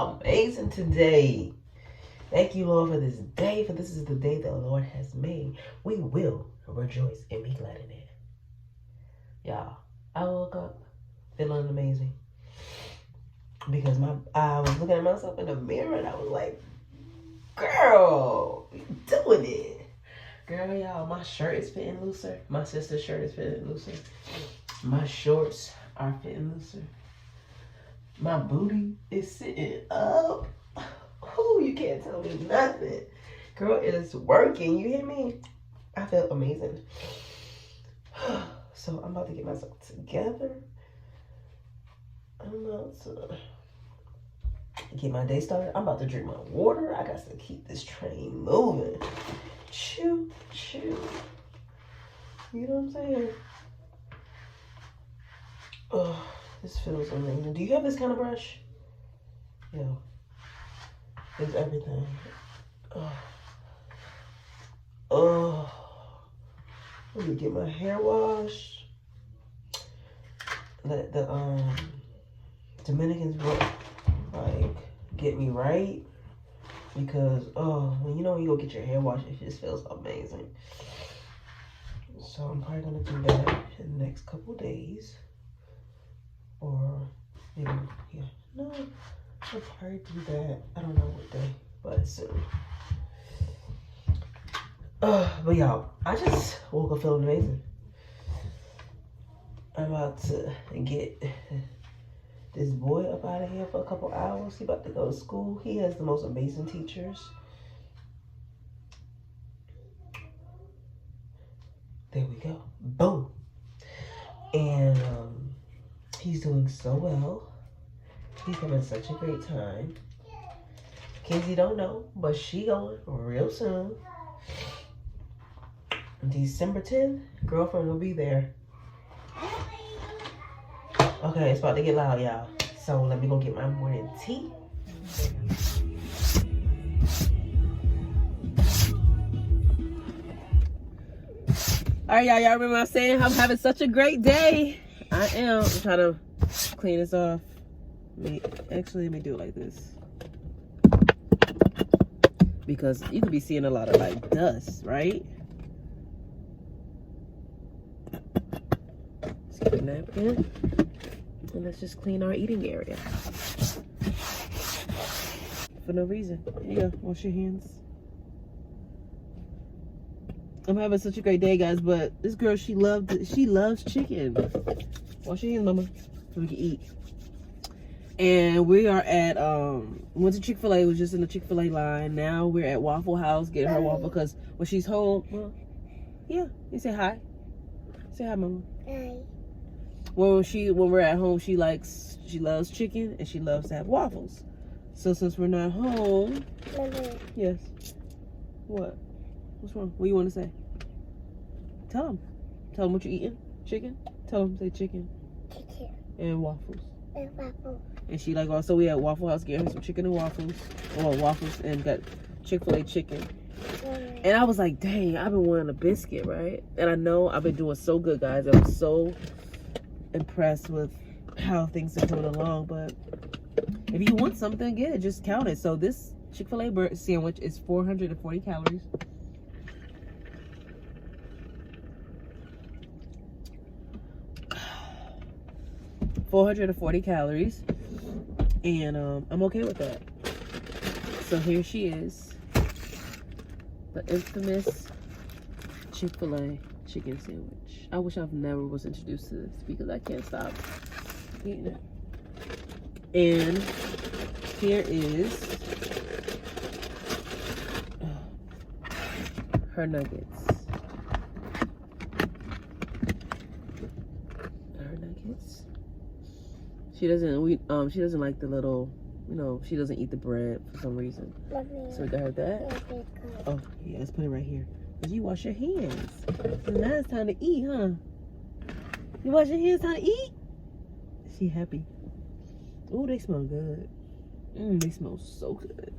amazing today. Thank you, Lord, for this day, for this is the day that the Lord has made. We will rejoice and be glad in it. Y'all, I woke up feeling amazing because I was looking at myself in the mirror and I was like, girl, you doing it. Girl, y'all, my shirt is fitting looser. My sister's shirt is fitting looser. My shorts are fitting looser. My booty is sitting up. Ooh, you can't tell me nothing. Girl, it is working. You hear me? I feel amazing. So I'm about to get myself together. I'm about to get my day started. I'm about to drink my water. I got to keep this train moving. Choo, choo. You know what I'm saying? Oh, this feels amazing. Do you have this kind of brush? Yeah. It's everything. Oh. Let me get my hair washed. Let the Dominicans like get me right. Because when you go get your hair washed, it just feels amazing. So I'm probably gonna do that in the next couple days. Or maybe no, I'll probably do that. I don't know what day, but soon. But y'all, I just woke up feeling amazing. I'm about to get this boy up out of here for a couple hours. He about to go to school. He has the most amazing teachers. There we go. Boom. And he's doing so well. He's having such a great time. Kenzie don't know, but she going real soon. December 10th, girlfriend will be there. Okay, it's about to get loud, y'all. So let me go get my morning tea. All right, y'all remember I was saying I'm having such a great day. I am. I'm trying to clean this off. Let me do it like this. Because you could be seeing a lot of like dust, right? Let's get a napkin. And let's just clean our eating area. For no reason. Here you go. Wash your hands. I'm having such a great day, guys, but this girl, she loves chicken. Wash your hands, mama, so we can eat. And we are at, went to Chick-fil-A, was just in the Chick-fil-A line. Now we're at Waffle House getting her waffle because when she's home, well, yeah, you say hi. Say hi, mama. Hi. When we're at home, she loves chicken and she loves to have waffles. So since we're not home, Mama. Yes. What? What's wrong? What do you want to say? Tell them. Tell them what you're eating. Chicken. Tell them say chicken. Chicken. And waffles. And waffles. And she like also we at Waffle House getting her some chicken and waffles. Or waffles and got Chick-fil-A chicken. And I was like, dang, I've been wanting a biscuit, right? And I know I've been doing so good, guys. I'm so impressed with how things are coming along. But if you want something, get it. Just count it. So this Chick-fil-A sandwich is 440 calories. And I'm okay with that. So here she is, the infamous Chick-fil-A chicken sandwich. I wish I've never was introduced to this because I can't stop eating it. And here is her nuggets. She doesn't like the little, she doesn't eat the bread for some reason. So we got her that. Oh, yeah, let's put it right here. Because you wash your hands. So now it's time to eat, huh? You wash your hands, time to eat? She happy. Oh, they smell good. They smell so good.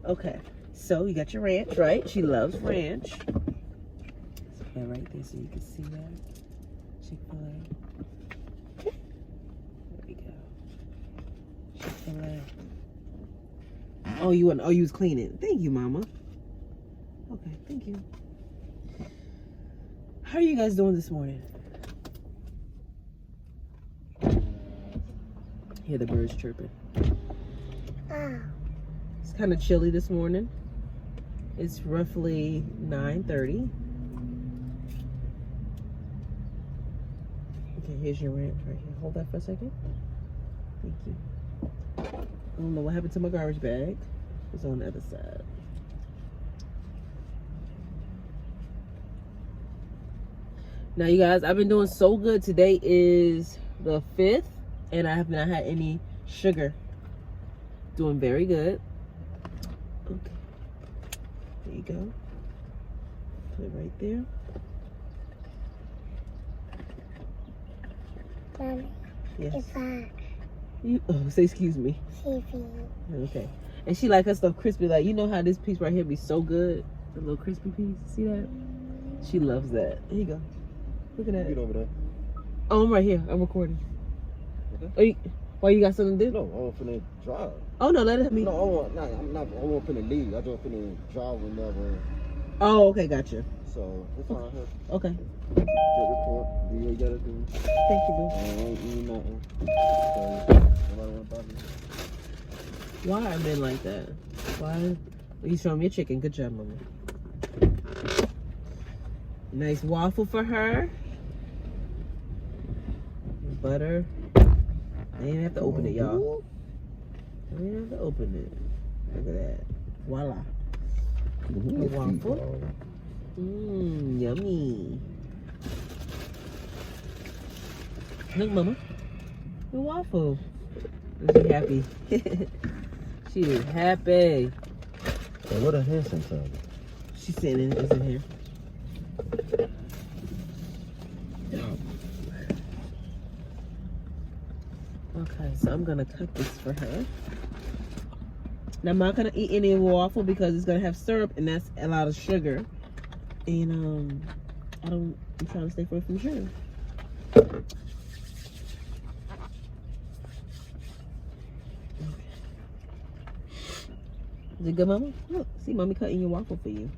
Okay, so you got your ranch, right? She loves ranch. So that right there so you can see that. Chick-fil-A. There we go. Chick-fil-A. Oh, you was cleaning. Thank you, Mama. Okay, thank you. How are you guys doing this morning? Hear the birds chirping. It's kind of chilly this morning. It's roughly 9:30. Okay, here's your ranch right here. Hold that for a second. Thank you. I don't know what happened to my garbage bag. It's on the other side. Now, you guys, I've been doing so good. Today is the 5th, and I have not had any sugar. Doing very good. Okay. There you go. Put it right there. Mommy, Yes. if Say excuse me. Okay. And she like her stuff crispy. Like, you know how this piece right here be so good? The little crispy piece. See that? She loves that. Here you go. Look at that. Get over there. Oh, I'm right here. I'm recording. Okay. Why you got something to do? No, I'm finna drive. Oh, no, let it me. No, I'm not finna leave. I just finna drive whenever. Oh, okay, gotcha. So, it's fine. Okay. Get report. Do what you gotta do. Thank you, boo. I ain't eating nothing. So, nobody wanna bother you. Why I been like that? Why? You showing me a chicken. Good job, Mama. Nice waffle for her. Butter. I didn't have to open it, y'all. I didn't have to open it. Look at that. Voila. A waffle. Yummy. Look, Mama. The waffle. Is she happy? She is happy. Hey, what a hand sanitizer. She's sitting in it. It's in here. Okay, so I'm gonna cut this for her. Now I'm not gonna eat any waffle because it's gonna have syrup and that's a lot of sugar. And I'm trying to stay away from sugar. Is it good, Mama? Look, see, Mommy cutting your waffle for you.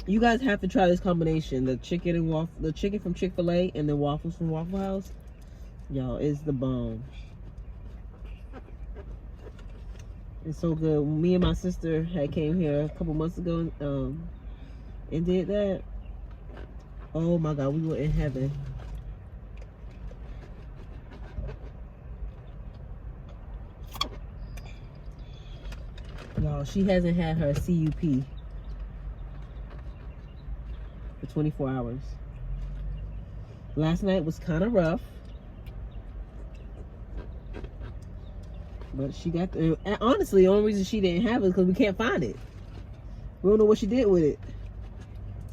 You guys have to try this combination: the chicken and waffle, the chicken from Chick-fil-A, and the waffles from Waffle House. Y'all, it's the bomb. It's so good. Me and my sister had came here a couple months ago, and did that. Oh my God, we were in heaven. Y'all, she hasn't had her CUP for 24 hours. Last night was kind of rough, but she got the, and honestly, the only reason she didn't have it is because we can't find it. We don't know what she did with it.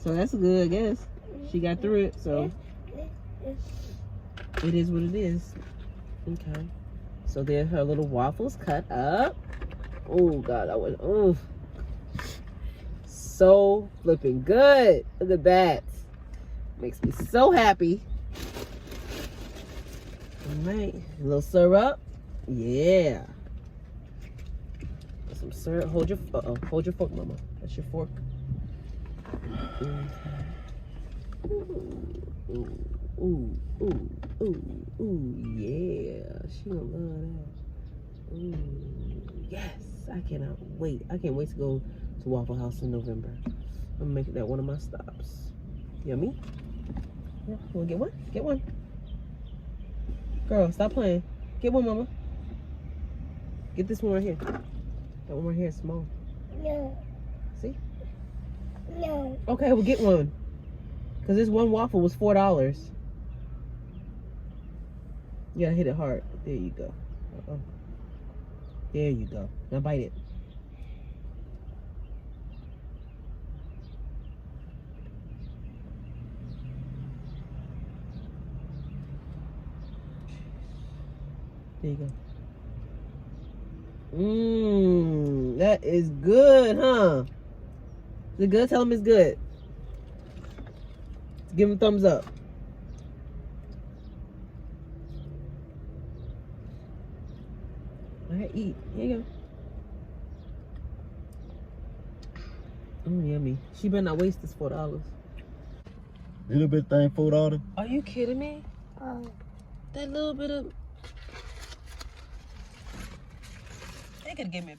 So that's good, I guess. She got through it, so it is what it is. Okay. So there's her little waffles cut up. Oh God, that was so flipping good. Look at that. Makes me so happy. All right, a little syrup. Yeah. Some syrup. Hold your fork, Mama. That's your fork. Okay. Ooh, yeah. She gonna love that. Ooh, yes. I cannot wait. I can't wait to go to Waffle House in November. I'm gonna make that one of my stops. Yummy. Yeah, you wanna get one? Get one. Girl, stop playing. Get one, Mama. Get this one right here. That one right here is small. No. See? No. Okay, well get one. Cause this one waffle was $4. You gotta hit it hard. There you go. There you go. Now bite it. There you go. That is good, huh? Is it good? Tell them it's good. Give them a thumbs up. Let her eat. Here you go. Oh, yummy. She better not waste this $4. Little bit thing, $4. Are you kidding me? Oh. That little bit of... They could give me a...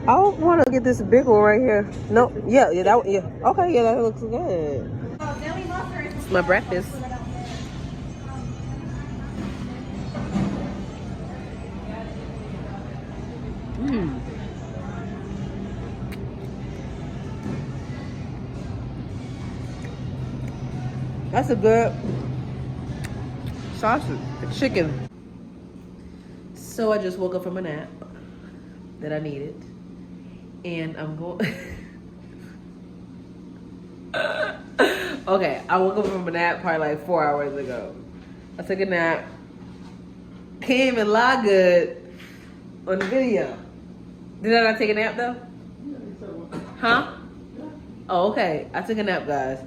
I want to get this big one right here. No, yeah, that one, yeah. Okay, yeah, that looks good. It's my breakfast. Mmm. That's a good sausage, chicken. So I just woke up from a nap that I needed, and I'm going. Okay, I woke up from a nap probably like 4 hours ago. I took a nap. Can't even lie good on the video. Did I not take a nap though? Huh? Oh, okay. I took a nap, guys.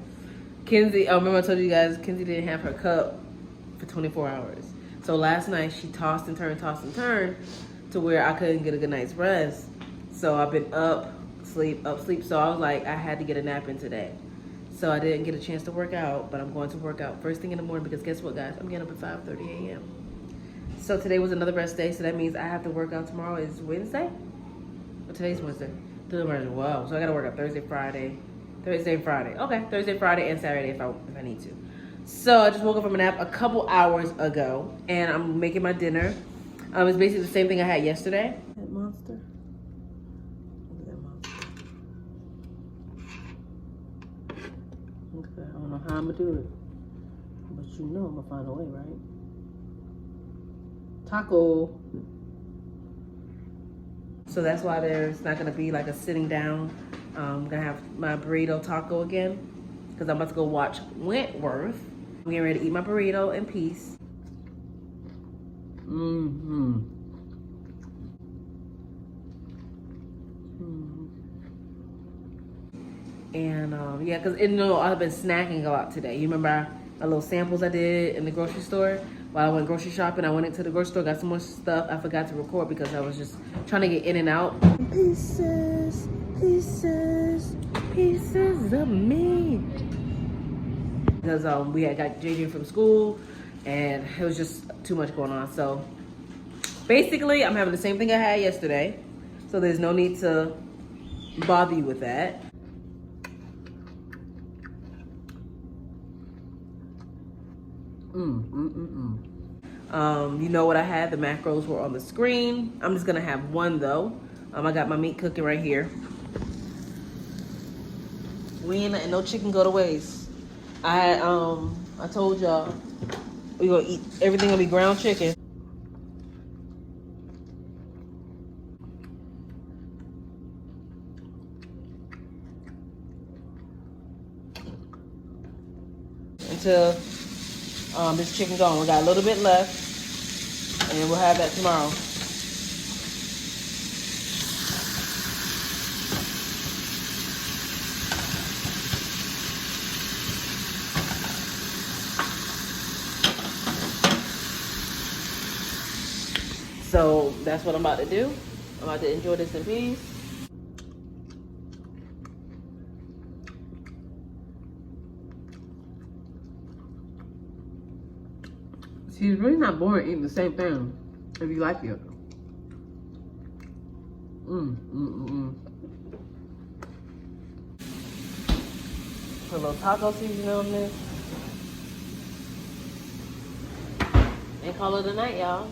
Kenzie, I remember I told you guys, Kenzie didn't have her cup for 24 hours. So last night she tossed and turned to where I couldn't get a good night's rest. So I've been up, sleep. So I was like, I had to get a nap in today. So I didn't get a chance to work out, but I'm going to work out first thing in the morning because guess what, guys? I'm getting up at 5:30 a.m. So today was another rest day, so that means I have to work out tomorrow. Is Wednesday? Well, today's Wednesday. Wow. So I got to work out Thursday, and Friday. Okay, Thursday, Friday, and Saturday if I need to. So I just woke up from a nap a couple hours ago, and I'm making my dinner. It's basically the same thing I had yesterday. That monster. Look at that monster. Okay, I don't know how I'm gonna do it, but you know I'm gonna find a way, right? Taco. So that's why there's not gonna be like a sitting down. I'm gonna have my burrito taco again because I'm about to go watch Wentworth. I'm getting ready to eat my burrito in peace. And yeah, because I've been snacking a lot today. You remember my little samples I did in the grocery store? While I went grocery shopping, I went into the grocery store, got some more stuff. I forgot to record because I was just trying to get in and out. Pieces of me. Because we had got JJ from school and it was just too much going on. So basically, I'm having the same thing I had yesterday. So there's no need to bother you with that. You know what I had? The macros were on the screen. I'm just gonna have one though. I got my meat cooking right here. We ain't letting no chicken go to waste. I told y'all we gonna eat everything gonna be ground chicken. Until this chicken gone. We got a little bit left, and we'll have that tomorrow. So that's what I'm about to do. I'm about to enjoy this in peace. See, it's really not boring eating the same thing if you like it. Put a little taco seasoning on this. And call it a night, y'all.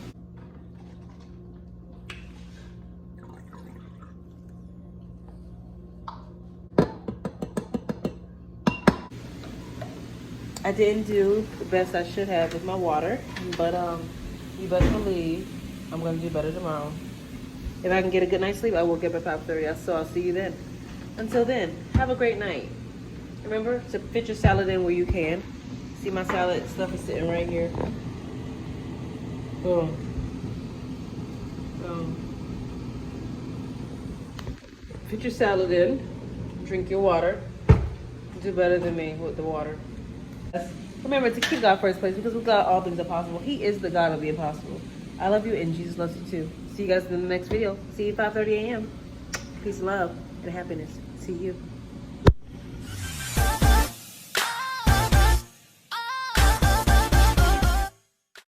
I didn't do the best I should have with my water, but You best believe I'm going to do better tomorrow. If I can get a good night's sleep, I will get up at 5:30. So I'll see you then. Until then, have a great night. Remember to fit your salad in where you can. See, my salad stuff is sitting right here. Boom. Boom. Fit your salad in. Drink your water. Do better than me with the water. Remember to keep God first place, because with God all things are possible. He is the God of the impossible. I love you and Jesus loves you too. See you guys in the next video. See you at 5:30 a.m. Peace, love, and happiness. See you.